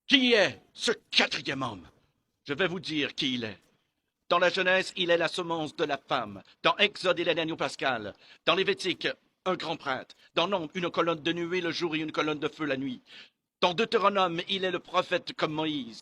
Qui est ce quatrième homme? Je vais vous dire qui il est. Dans la Genèse, il est la semence de la femme. Dans Exode, il est l'agneau pascal. Dans Lévitique, un grand prêtre. Dans Nombre, une colonne de nuée le jour et une colonne de feu la nuit. Dans Deutéronome, il est le prophète comme Moïse.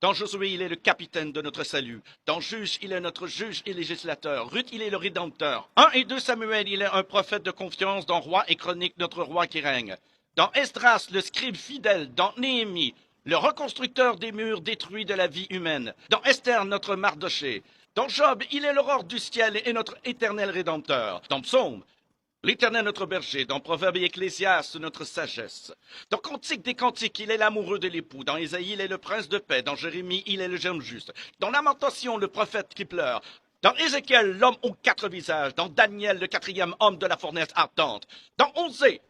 Dans Josué, il est le capitaine de notre salut. Dans Juge, il est notre juge et législateur. Ruth, il est le rédempteur. 1 et 2 Samuel, il est un prophète de confiance. Dans Roi et Chronique, notre roi qui règne. Dans Esdras, le scribe fidèle. Dans Néhémie, le reconstructeur des murs détruits de la vie humaine. Dans Esther, notre Mardoché. Dans Job, il est l'aurore du ciel et notre éternel rédempteur. Dans Psaume, l'Éternel notre berger. Dans Proverbe et Ecclésiaste, notre sagesse. Dans Cantique des Cantiques, il est l'amoureux de l'époux. Dans Ésaïe, il est le prince de paix. Dans Jérémie, il est le germe juste. Dans Lamentation, le prophète qui pleure. Dans Ézéchiel, l'homme aux 4 visages. Dans Daniel, le quatrième homme de la fournaise ardente. Dans Osée,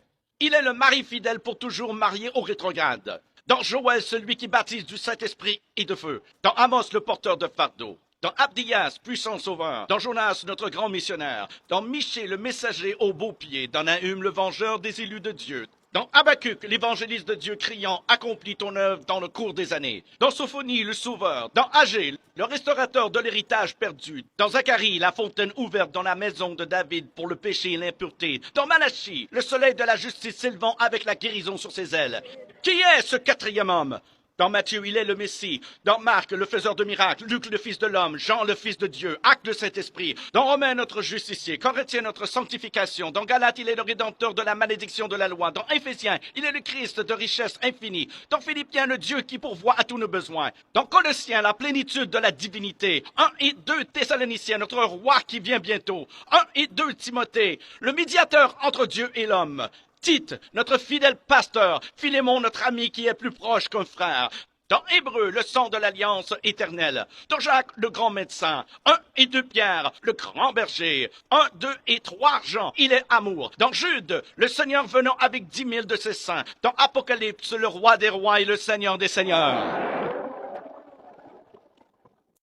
il est le mari fidèle pour toujours marié au rétrograde. Dans Joël, celui qui baptise du Saint-Esprit et de feu. Dans Amos, le porteur de fardeau. Dans Abdias, puissant sauveur. Dans Jonas, notre grand missionnaire. Dans Michée, le messager au beau pied. Dans Nahum, le vengeur des élus de Dieu. Dans Habacuc, l'évangéliste de Dieu criant, accomplis ton œuvre dans le cours des années. Dans Sophonie, le sauveur. Dans Agé, le restaurateur de l'héritage perdu. Dans Zacharie, la fontaine ouverte dans la maison de David pour le péché et l'impureté. Dans Malachie, le soleil de la justice s'élevant avec la guérison sur ses ailes. Qui est ce quatrième homme? Dans Matthieu, il est le Messie. Dans Marc, le faiseur de miracles. Luc, le Fils de l'homme. Jean, le Fils de Dieu. Acte, le Saint-Esprit. Dans Romains, notre justicier. Corinthiens, notre sanctification. Dans Galates, il est le rédempteur de la malédiction de la loi. Dans Éphésiens, il est le Christ de richesse infinie. Dans Philippiens, le Dieu qui pourvoit à tous nos besoins. Dans Colossiens, la plénitude de la divinité. 1 et 2 Thessaloniciens, notre roi qui vient bientôt. 1 et 2 Timothée, le médiateur entre Dieu et l'homme. Tite, notre fidèle pasteur, Philémon, notre ami qui est plus proche qu'un frère. Dans Hébreu, le sang de l'alliance éternelle. Dans Jacques, le grand médecin. 1 et 2 Pierre, le grand berger. 1, 2 et 3 Jean, il est amour. Dans Jude, le Seigneur venant avec 10 000 de ses saints. Dans Apocalypse, le roi des rois et le Seigneur des seigneurs.